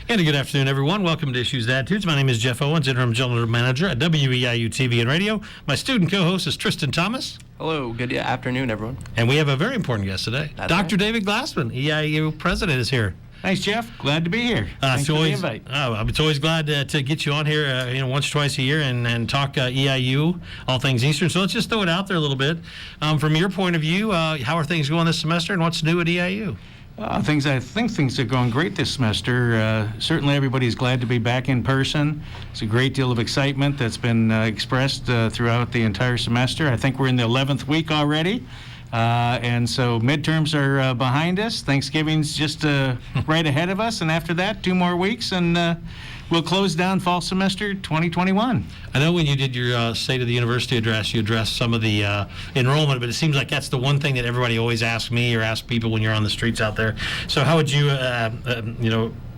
And a good afternoon, everyone. Welcome to Issues and Attitudes. My name is Jeff Owens, Interim General Manager at WEIU TV and Radio. My student co-host is Tristan Thomas. Hello. Good afternoon, everyone. And we have a very important guest today. That's Dr. right. David Glassman, EIU President, is here. Thanks, Jeff. Glad to be here. Thanks for the invite. It's always glad to get you on here, once or twice a year and talk EIU, all things Eastern. So let's just throw it out there a little bit. From your point of view, how are things going this semester, and what's new at EIU? I think things are going great this semester. Certainly everybody's glad to be back in person. It's a great deal of excitement that's been expressed throughout the entire semester. I think we're in the 11th week already. And so midterms are behind us. Thanksgiving's just right ahead of us. And after that, 2 more weeks, and we'll close down fall semester 2021. I know when you did your State of the University address, you addressed some of the enrollment, but it seems like that's the one thing that everybody always asks me or asks people when you're on the streets out there. So how would you,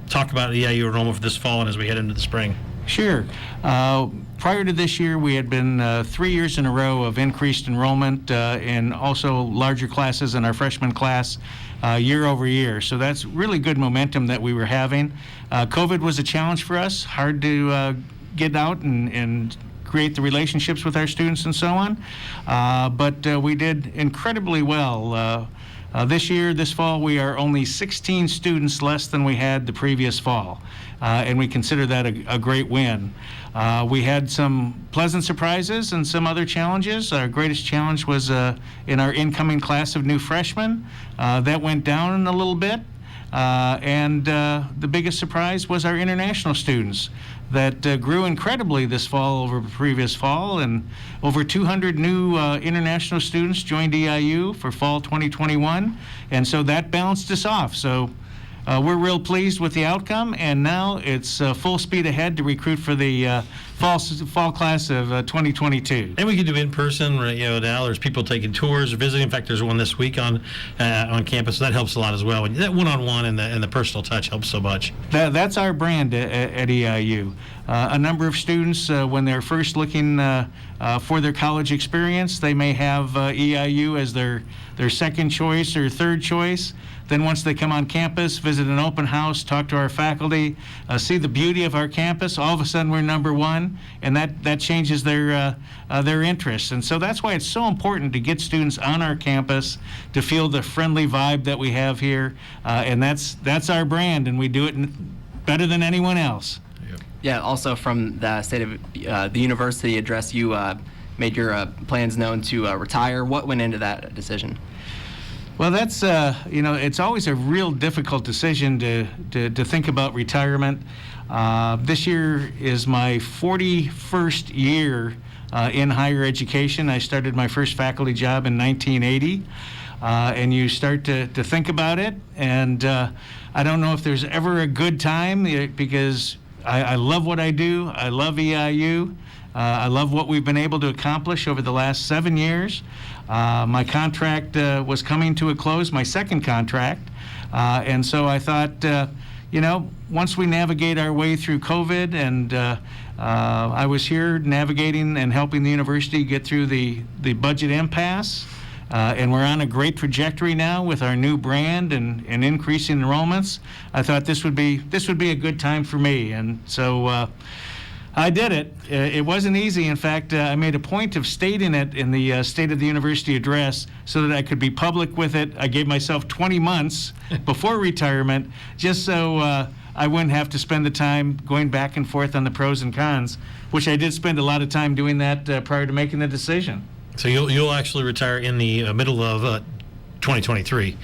talk about EIU enrollment for this fall and as we head into the spring? Sure. Prior to this year, we had been 3 years in a row of increased enrollment and also larger classes in our freshman class year over year. So that's really good momentum that we were having. COVID was a challenge for us, hard to get out and create the relationships with our students and so on. But we did incredibly well. This fall, we are only 16 students less than we had the previous fall, and we consider that a great win. We had some pleasant surprises and some other challenges. Our greatest challenge was in our incoming class of new freshmen. That went down a little bit. And the biggest surprise was our international students that grew incredibly this fall over the previous fall, and over 200 new international students joined EIU for fall 2021, and so that balanced us off. So we're real pleased with the outcome, and now it's full speed ahead to recruit for the fall class of 2022. And we can do in person. Now there's people taking tours or visiting. In fact, there's one this week on campus. So that helps a lot as well. That one-on-one and the personal touch helps so much. That's our brand at EIU. A number of students, when they're first looking for their college experience, they may have EIU as their second choice or third choice. Then once they come on campus, visit an open house, talk to our faculty, see the beauty of our campus, all of a sudden we're number one, and that changes their interests. And so that's why it's so important to get students on our campus to feel the friendly vibe that we have here, and that's our brand, and we do it better than anyone else. Yeah, also from the State of the University address, you made your plans known to retire. What went into that decision? Well, that's, it's always a real difficult decision to think about retirement. This year is my 41st year in higher education. I started my first faculty job in 1980. And you start to think about it, and I don't know if there's ever a good time because I love what I do. I love EIU. I love what we've been able to accomplish over the last 7 years. My contract was coming to a close, my second contract, and so I thought, once we navigate our way through COVID, and I was here navigating and helping the university get through the budget impasse, and we're on a great trajectory now with our new brand and increasing enrollments. I thought this would be a good time for me, and so I did it. It wasn't easy. In fact, I made a point of stating it in the State of the University address so that I could be public with it. I gave myself 20 months before retirement just so I wouldn't have to spend the time going back and forth on the pros and cons, which I did spend a lot of time doing that prior to making the decision. So you'll actually retire in the middle of 2023,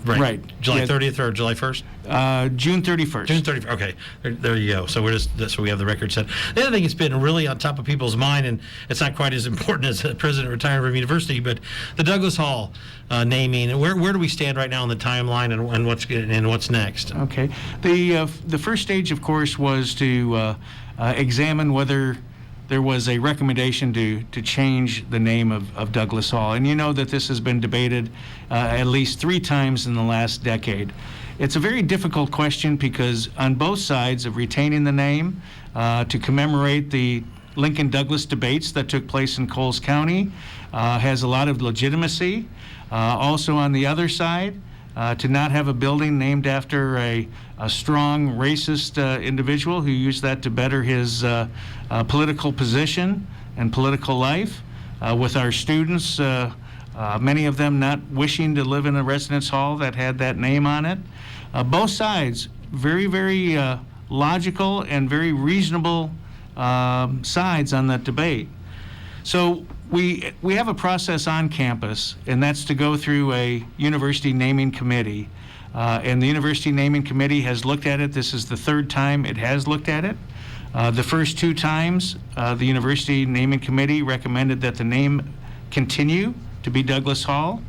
right? July 30th or July 1st? June 31st. June 31st. Okay, there you go. So we have the record set. The other thing that's been really on top of people's mind, and it's not quite as important as the president retiring from university, but the Douglas Hall naming. Where do we stand right now on the timeline, and what's next? Okay, the first stage, of course, was to examine whether there was a recommendation to change the name of Douglas Hall. And you know that this has been debated at least 3 times in the last decade. It's a very difficult question because on both sides of retaining the name to commemorate the Lincoln-Douglas debates that took place in Coles County has a lot of legitimacy. Also on the other side, to not have a building named after a strong racist individual who used that to better his political position and political life, with our students, many of them not wishing to live in a residence hall that had that name on it. Both sides, very, very logical and very reasonable sides on that debate. So we have a process on campus, and that's to go through a university naming committee. And the university naming committee has looked at it. This is the third time it has looked at it. The first two times, the university naming committee recommended that the name continue to be Douglas Hall.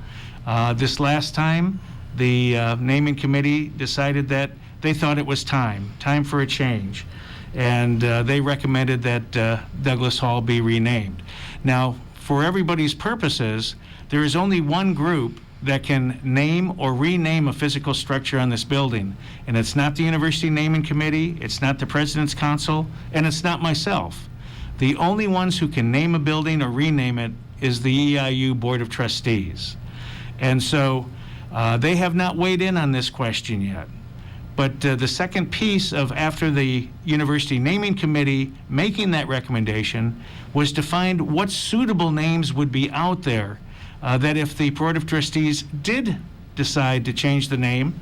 This last time, the naming committee decided that they thought it was time for a change. And they recommended that Douglas Hall be renamed. Now, for everybody's purposes, there is only one group that can name or rename a physical structure on this building. And it's not the University Naming Committee, it's not the President's Council, and it's not myself. The only ones who can name a building or rename it is the EIU Board of Trustees. And so they have not weighed in on this question yet. But the second piece of after the University Naming Committee making that recommendation was to find what suitable names would be out there that if the Board of Trustees did decide to change the name,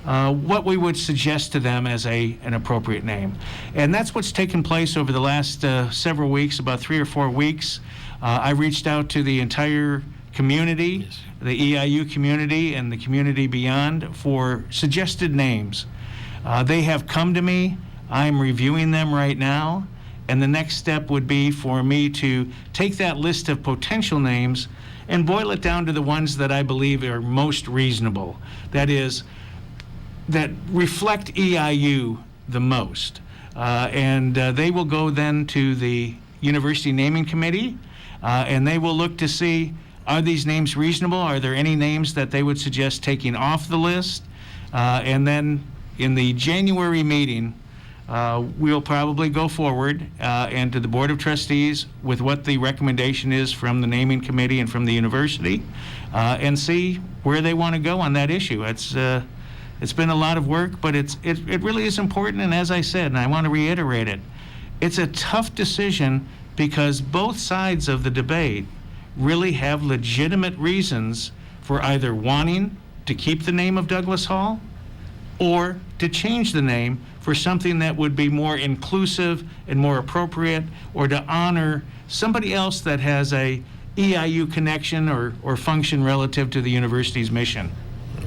what we would suggest to them as an appropriate name. And that's what's taken place over the last several weeks, about 3 or 4 weeks. I reached out to the entire community, Yes. the EIU community and the community beyond, for suggested names. They have come to me. I'm reviewing them right now. And the next step would be for me to take that list of potential names and boil it down to the ones that I believe are most reasonable. That is, that reflect EIU the most. And they will go then to the University Naming Committee, and they will look to see, are these names reasonable? Are there any names that they would suggest taking off the list? And then in the January meeting, we'll probably go forward and to the Board of Trustees with what the recommendation is from the Naming Committee and from the university, and see where they want to go on that issue. It's been a lot of work, but it really is important. And as I said, and I want to reiterate it, it's a tough decision because both sides of the debate really have legitimate reasons for either wanting to keep the name of Douglas Hall or to change the name for something that would be more inclusive and more appropriate, or to honor somebody else that has a EIU connection or function relative to the university's mission.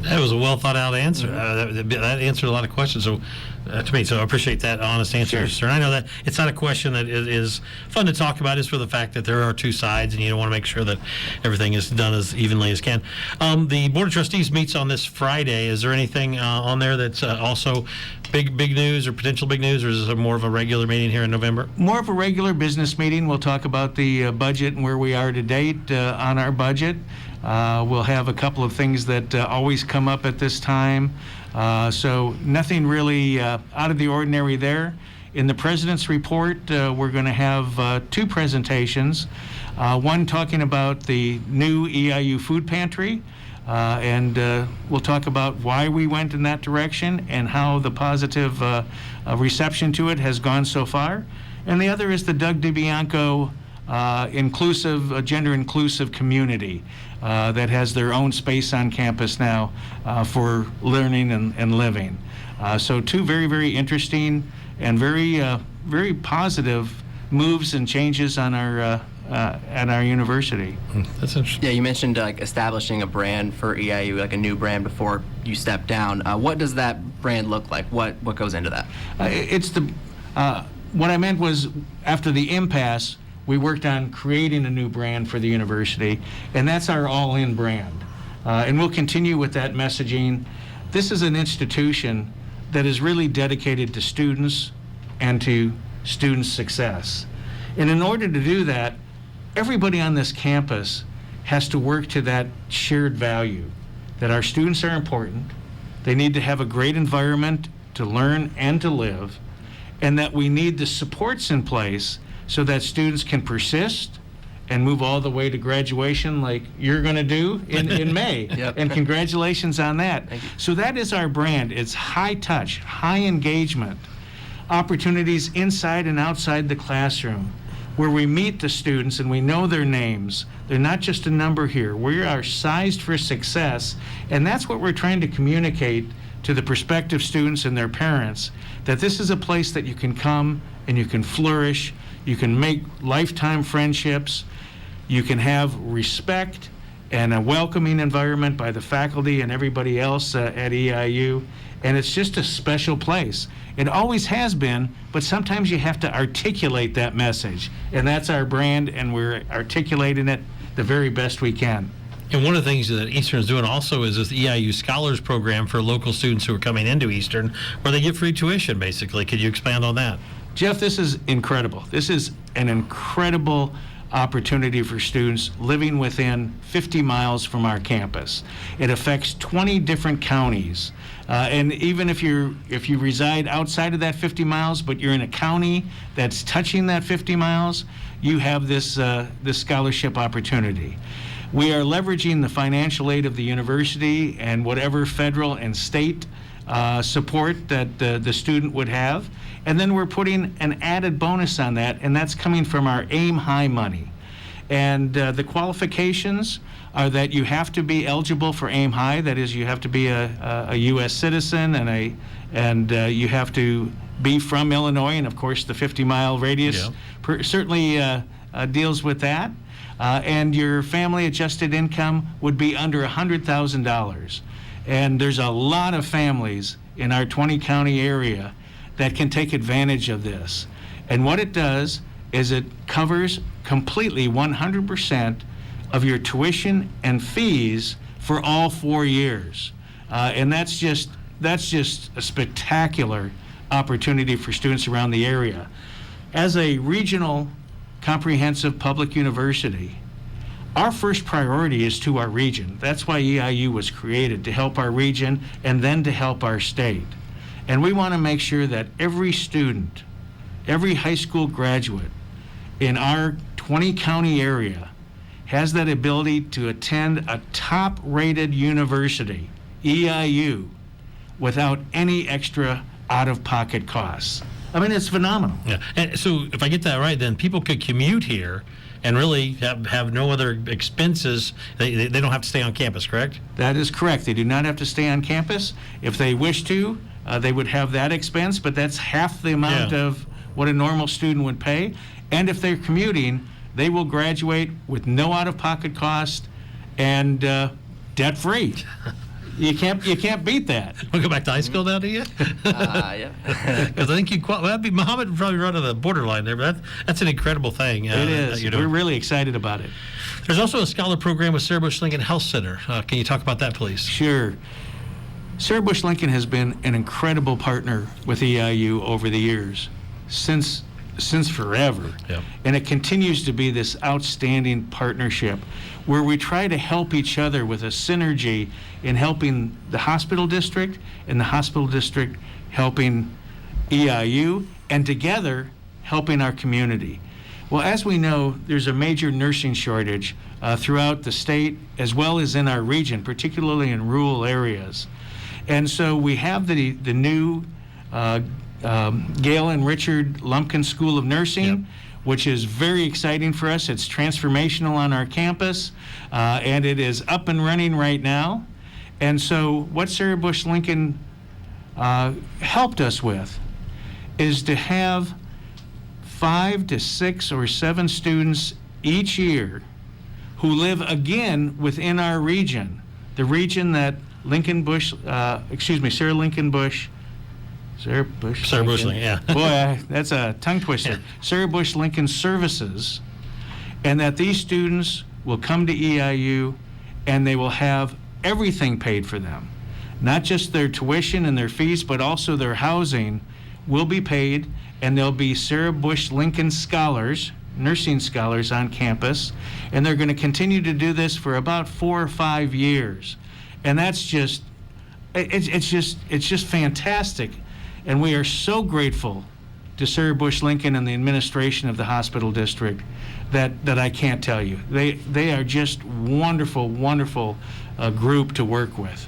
That was a well thought out answer. That answered a lot of questions. So, to me, so I appreciate that honest answer, Sure. sir. And I know that it's not a question that is fun to talk about. It's for the fact that there are two sides, and you want to make sure that everything is done as evenly as can. The Board of Trustees meets on this Friday. Is there anything on there that's also big news or potential big news, or is this more of a regular meeting here in November? More of a regular business meeting. We'll talk about the budget and where we are to date on our budget. We'll have a couple of things that always come up at this time. So nothing really out of the ordinary there. In the President's report, we're going to have 2 presentations. One talking about the new EIU food pantry, and we'll talk about why we went in that direction and how the positive reception to it has gone so far. And the other is the Doug DiBianco gender inclusive community that has their own space on campus now for learning and living. So 2 very, very interesting and very positive moves and changes on our at our university. That's interesting. Yeah, you mentioned like establishing a brand for EIU, like a new brand before you step down. What does that brand look like? What goes into that? What I meant was after the impasse, we worked on creating a new brand for the university, and that's our all-in brand. And we'll continue with that messaging. This is an institution that is really dedicated to students and to student success. And in order to do that, everybody on this campus has to work to that shared value, that our students are important, they need to have a great environment to learn and to live, and that we need the supports in place so that students can persist and move all the way to graduation like you're going to do in May. Yep. And congratulations on that. Thank you. So that is our brand. It's high touch, high engagement, opportunities inside and outside the classroom where we meet the students and we know their names. They're not just a number here. We are sized for success, and that's what we're trying to communicate to the prospective students and their parents, that this is a place that you can come and you can flourish, you can make lifetime friendships, you can have respect and a welcoming environment by the faculty and everybody else at EIU, and it's just a special place. It always has been, but sometimes you have to articulate that message, and that's our brand, and we're articulating it the very best we can. And one of the things that Eastern is doing also is this EIU Scholars Program for local students who are coming into Eastern, where they get free tuition, basically. Could you expand on that? Jeff, this is incredible. This is an incredible opportunity for students living within 50 miles from our campus. It affects 20 different counties. And even if you reside outside of that 50 miles, but you're in a county that's touching that 50 miles, you have this scholarship opportunity. We are leveraging the financial aid of the university and whatever federal and state support that the student would have. And then we're putting an added bonus on that, and that's coming from our Aim High money. And the qualifications are that you have to be eligible for Aim High. That is, you have to be a U.S. citizen, and you have to be from Illinois, and of course the 50-mile radius certainly deals with that. And your family adjusted income would be under $100,000. And there's a lot of families in our 20-county area that can take advantage of this. And what it does is it covers completely 100% of your tuition and fees for all 4 years. And that's just a spectacular opportunity for students around the area. As a regional comprehensive public university, our first priority is to our region. That's why EIU was created, to help our region and then to help our state. And we want to make sure that every student, every high school graduate in our 20-county area has that ability to attend a top-rated university, EIU, without any extra out-of-pocket costs. I mean, it's phenomenal. Yeah. And so if I get that right, then people could commute here and really have no other expenses. They don't have to stay on campus, correct? That is correct. They do not have to stay on campus. If they wish to, they would have that expense, but that's half the amount of what a normal student would pay. And if they're commuting, they will graduate with no out-of-pocket cost and debt-free. You can't beat that. We'll go back to high school now, do you? Yeah. Because I think Muhammad would probably run to the borderline there, but that's an incredible thing. It is. We're really excited about it. There's also a scholar program with Sarah Bush Lincoln Health Center. Can you talk about that, please? Sure. Sarah Bush Lincoln has been an incredible partner with EIU over the years, since forever. Yep. And it continues to be this outstanding partnership where we try to help each other with a synergy in helping the hospital district and the hospital district helping EIU, and together helping our community. Well, as we know, there's a major nursing shortage throughout the state as well as in our region, particularly in rural areas. And so we have the new Gail and Richard Lumpkin School of Nursing, which is very exciting for us. It's transformational on our campus, and it is up and running right now. And so what Sarah Bush Lincoln helped us with is to have 5 to 6 or 7 students each year who live again within our region, the region that Sarah Bush Lincoln, yeah. Boy, that's a tongue twister. Yeah. Sarah Bush Lincoln Services, and that these students will come to EIU and they will have everything paid for them. Not just their tuition and their fees, but also their housing will be paid, and there'll be Sarah Bush Lincoln scholars, nursing scholars on campus, and they're going to continue to do this for about 4 or 5 years. And that's just, it's just fantastic. And we are so grateful to Sarah Bush Lincoln and the administration of the hospital district that I can't tell you. They are just wonderful, wonderful group to work with.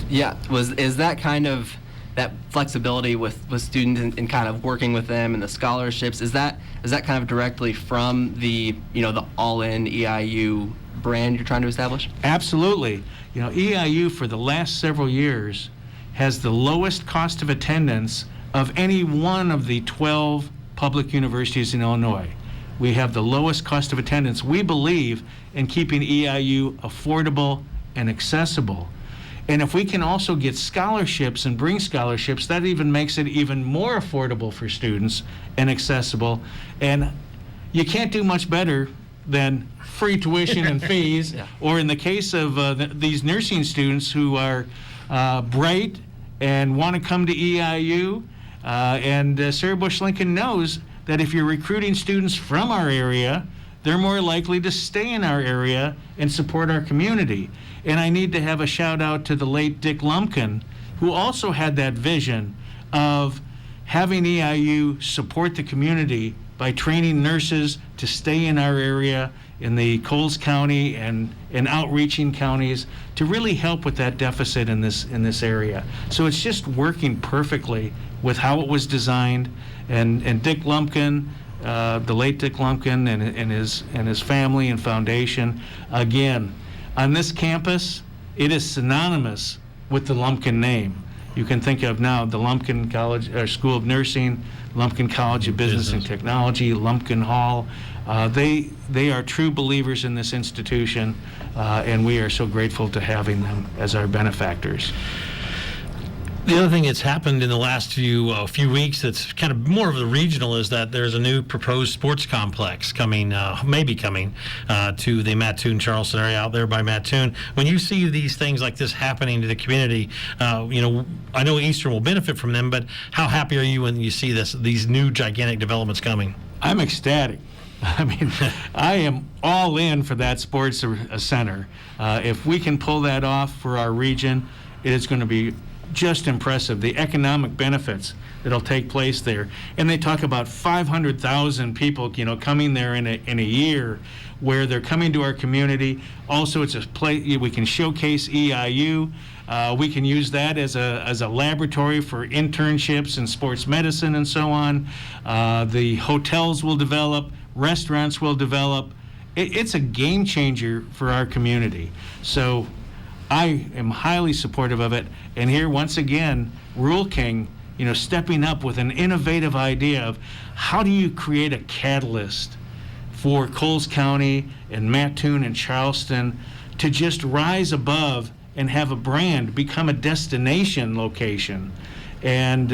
Yeah, is that kind of that flexibility with students and kind of working with them and the scholarships, is that kind of directly from the the all-in EIU brand you're trying to establish? Absolutely. EIU for the last several years has the lowest cost of attendance of any one of the 12 public universities in Illinois. We have the lowest cost of attendance. We believe in keeping EIU affordable and accessible. And if we can also get scholarships and bring scholarships, that even makes it even more affordable for students and accessible. And you can't do much better than free tuition and fees, Yeah. or in the case of these nursing students who are bright and want to come to EIU, and Sarah Bush Lincoln knows that if you're recruiting students from our area, they're more likely to stay in our area and support our community. And I need to have a shout out to the late Dick Lumpkin, who also had that vision of having EIU support the community by training nurses to stay in our area in the Coles County and outreaching counties to really help with that deficit in this area. So it's just working perfectly with how it was designed. And Dick Lumpkin, the late Dick Lumpkin and his family and foundation, again, on this campus, it is synonymous with the Lumpkin name. You can think of now the Lumpkin College or School of Nursing, Lumpkin College of Business and Technology, Lumpkin Hall. They are true believers in this institution, and we are so grateful to having them as our benefactors. The other thing that's happened in the last few weeks that's kind of more of the regional is that there's a new proposed sports complex coming, maybe coming to the Mattoon-Charleston area out there by Mattoon. When you see these things like this happening to the community, I know Eastern will benefit from them, but how happy are you when you see these new gigantic developments coming? I'm ecstatic. I mean, I am all in for that sports center. If we can pull that off for our region, it is going to be just impressive, the economic benefits that'll take place there. And they talk about 500,000 people, coming there in a year, where they're coming to our community. Also, it's a place we can showcase EIU. We can use that as a laboratory for internships in sports medicine and so on. The hotels will develop, restaurants will develop. It's a game changer for our community. So I am highly supportive of it. And here, once again, Rule King, stepping up with an innovative idea of how do you create a catalyst for Coles County and Mattoon and Charleston to just rise above and have a brand, become a destination location. And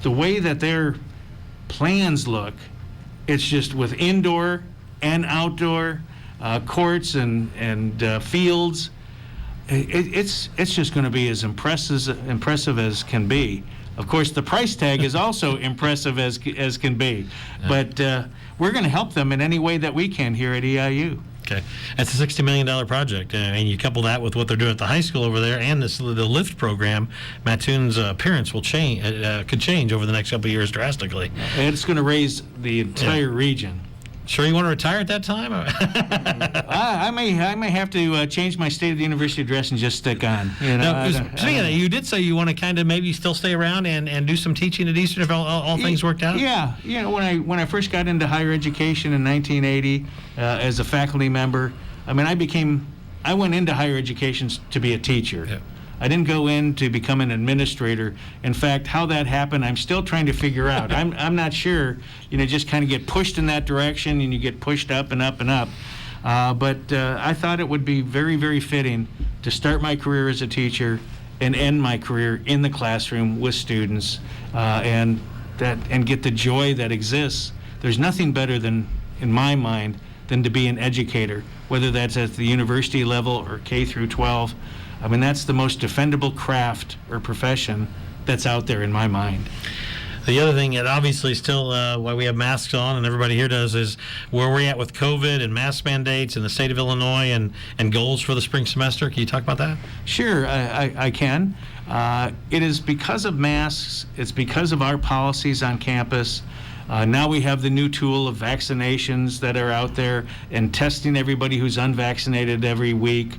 the way that their plans look, it's just with indoor and outdoor courts and fields. It's just going to be as impressive as can be. Of course, the price tag is also impressive as can be. Yeah. But we're going to help them in any way that we can here at EIU. Okay, that's a $60 million project, and you couple that with what they're doing at the high school over there, and the LIFT program. Mattoon's appearance will could change over the next couple of years drastically. And it's going to raise the entire region. Sure, you want to retire at that time? I may have to change my State of the University address and just stick on. Speaking of that, you did say you want to kind of maybe still stay around and do some teaching at Eastern if all things worked out. Yeah, when I first got into higher education in 1980 as a faculty member, I went into higher education to be a teacher. Yeah. I didn't go in to become an administrator. In fact, how that happened, I'm still trying to figure out. I'm not sure. Just kind of get pushed in that direction, and you get pushed up and up and up. But I thought it would be very, very fitting to start my career as a teacher and end my career in the classroom with students, and get the joy that exists. There's nothing better than, in my mind, than to be an educator, whether that's at the university level or K through 12. That's the most defendable craft or profession that's out there in my mind. The other thing that obviously still why we have masks on and everybody here does is where we're at with COVID and mask mandates in the state of Illinois and goals for the spring semester. Can you talk about that? Sure, I can. It is because of masks. It's because of our policies on campus. Now we have the new tool of vaccinations that are out there and testing everybody who's unvaccinated every week.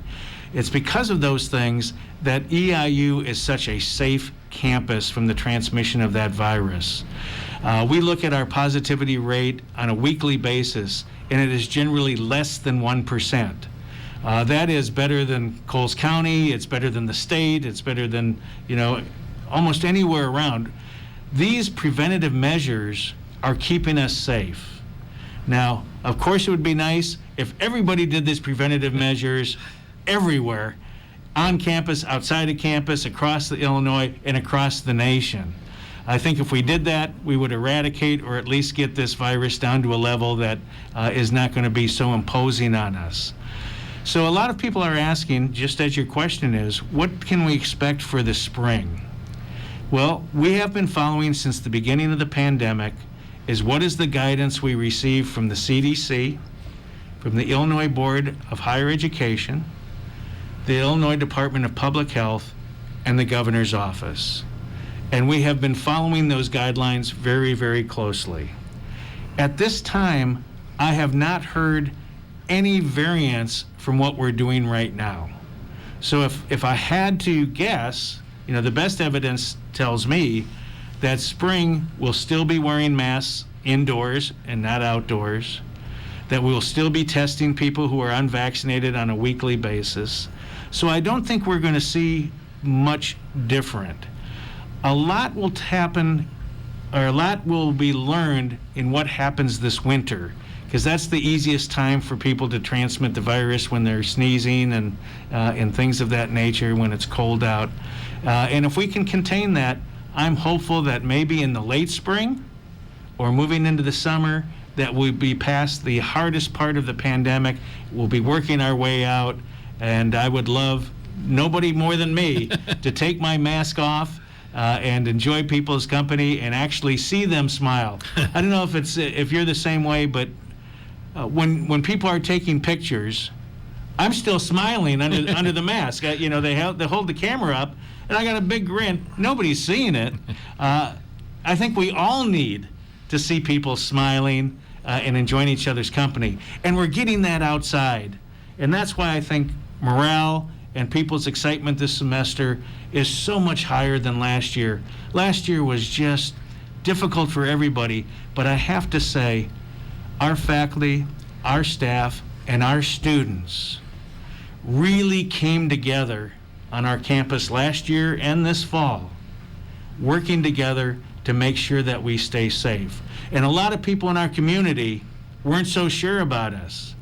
It's because of those things that EIU is such a safe campus from the transmission of that virus. We look at our positivity rate on a weekly basis, and it is generally less than 1%. That is better than Coles County, it's better than the state, it's better than, almost anywhere around. These preventative measures are keeping us safe. Now, of course, it would be nice if everybody did these preventative measures everywhere, on campus, outside of campus, across the Illinois, and across the nation. I think if we did that, we would eradicate or at least get this virus down to a level that is not going to be so imposing on us. So a lot of people are asking, just as your question is, what can we expect for the spring? Well, we have been following since the beginning of the pandemic is what is the guidance we receive from the CDC, from the Illinois Board of Higher Education, the Illinois Department of Public Health, and the governor's office. And we have been following those guidelines very, very closely. At this time, I have not heard any variance from what we're doing right now. So if I had to guess, the best evidence tells me that spring we'll still be wearing masks indoors and not outdoors, that we'll still be testing people who are unvaccinated on a weekly basis. So I don't think we're going to see much different. A lot will happen, or a lot will be learned in what happens this winter, because that's the easiest time for people to transmit the virus, when they're sneezing and things of that nature, when it's cold out. And if we can contain that, I'm hopeful that maybe in the late spring or moving into the summer, that we'll be past the hardest part of the pandemic. We'll be working our way out, and I would love nobody more than me to take my mask off and enjoy people's company and actually see them smile. I don't know if you're the same way, but when people are taking pictures, I'm still smiling under the mask. They hold the camera up, and I got a big grin. Nobody's seeing it. I think we all need to see people smiling and enjoying each other's company, and we're getting that outside. And that's why I think morale and people's excitement this semester is so much higher than last year. Last year was just difficult for everybody, but I have to say, our faculty, our staff, and our students really came together on our campus last year and this fall, working together to make sure that we stay safe. And a lot of people in our community weren't so sure about us.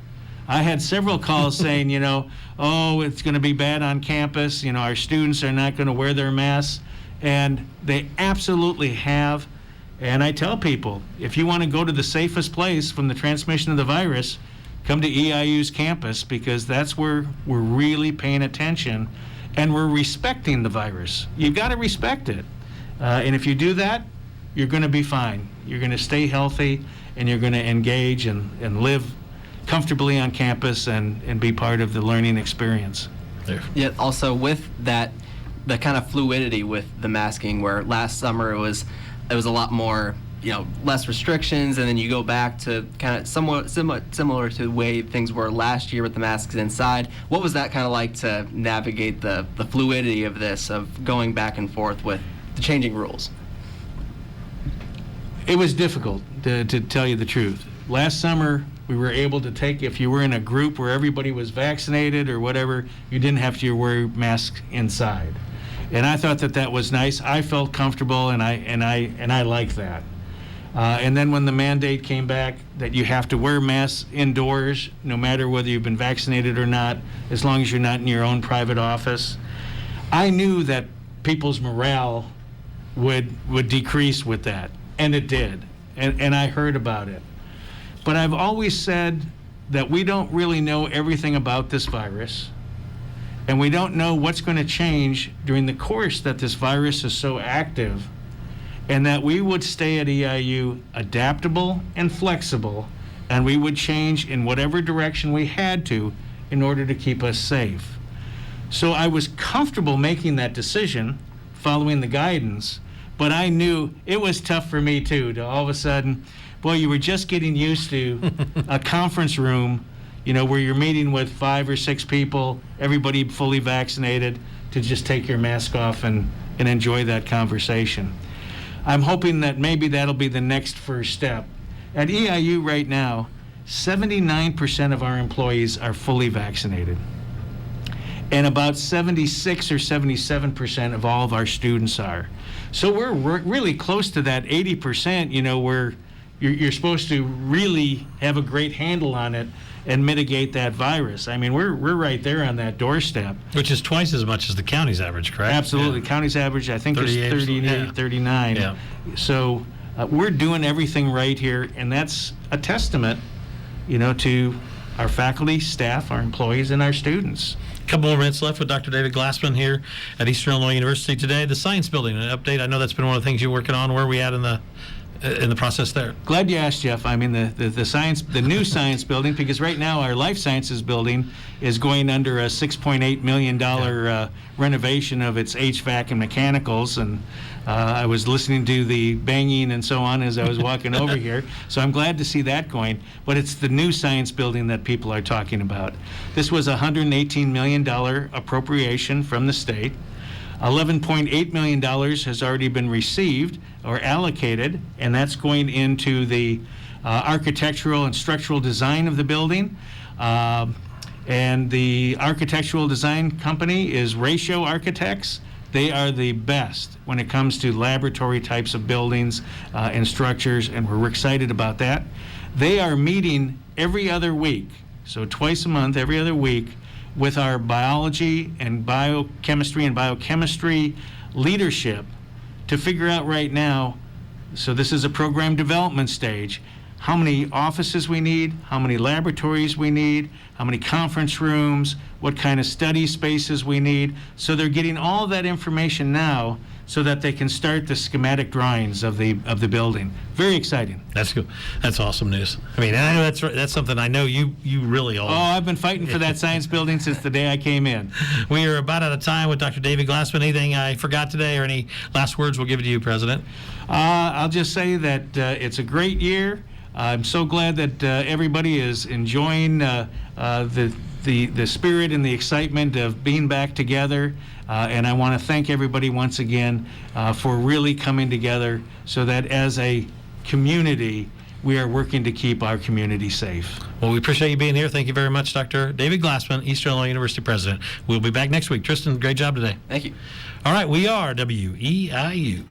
I had several calls saying, oh, it's going to be bad on campus. Our students are not going to wear their masks. And they absolutely have. And I tell people, if you want to go to the safest place from the transmission of the virus, come to EIU's campus, because that's where we're really paying attention and we're respecting the virus. You've got to respect it. And if you do that, you're going to be fine. You're going to stay healthy, and you're going to engage and live comfortably on campus and be part of the learning experience. Yeah, also with that, the kind of fluidity with the masking, where last summer it was a lot more, less restrictions, and then you go back to kind of somewhat similar to the way things were last year with the masks inside. What was that kind of like to navigate the fluidity of this, of going back and forth with the changing rules? It was difficult, to tell you the truth. Last summer, we were able to take, if you were in a group where everybody was vaccinated or whatever, you didn't have to wear masks inside. And I thought that was nice. I felt comfortable, and I liked that. And then when the mandate came back that you have to wear masks indoors, no matter whether you've been vaccinated or not, as long as you're not in your own private office, I knew that people's morale would decrease with that. And it did, and I heard about it. But I've always said that we don't really know everything about this virus, and we don't know what's going to change during the course that this virus is so active and that we would stay at EIU adaptable and flexible, and we would change in whatever direction we had to in order to keep us safe. So I was comfortable making that decision, following the guidance, but I knew it was tough for me too, to all of a sudden, boy, you were just getting used to a conference room, where you're meeting with 5 or 6 people, everybody fully vaccinated, to just take your mask off and enjoy that conversation. I'm hoping that maybe that'll be the next first step. At EIU right now, 79% of our employees are fully vaccinated. And about 76 or 77% of all of our students are. So we're really close to that 80%, where you're supposed to really have a great handle on it and mitigate that virus. I mean, we're right there on that doorstep. Which is twice as much as the county's average, correct? Absolutely. Yeah. County's average, I think, is 38, yeah. 39. Yeah. So we're doing everything right here, and that's a testament, to our faculty, staff, our employees, and our students. A couple more minutes left with Dr. David Glassman here at Eastern Illinois University today. The science building, an update. I know that's been one of the things you're working on. Where are we at in the process there? Glad you asked, Jeff. I mean, the new science building, because right now our life sciences building is going under a $6.8 million renovation of its HVAC and mechanicals, and I was listening to the banging and so on as I was walking over here, so I'm glad to see that going. But it's the new science building that people are talking about. This was a $118 million appropriation from the state. $11.8 million has already been received or allocated, and that's going into the architectural and structural design of the building. And the architectural design company is Ratio Architects. They are the best when it comes to laboratory types of buildings and structures, and we're excited about that. They are meeting every other week, so twice a month, every other week, with our biology and biochemistry leadership to figure out right now, so this is a program development stage, how many offices we need, how many laboratories we need, how many conference rooms, what kind of study spaces we need. So they're getting all that information now so that they can start the schematic drawings of the building. Very exciting. That's good. That's awesome news. I mean, I know that's something I know you really all. Oh, I've been fighting for that science building since the day I came in. We are about out of time with Dr. David Glassman. Anything I forgot today or any last words we'll give it to you, President? I'll just say that it's a great year. I'm so glad that everybody is enjoying the spirit and the excitement of being back together. And I want to thank everybody once again for really coming together so that as a community, we are working to keep our community safe. Well, we appreciate you being here. Thank you very much, Dr. David Glassman, Eastern Illinois University President. We'll be back next week. Tristan, great job today. Thank you. All right, we are WEIU.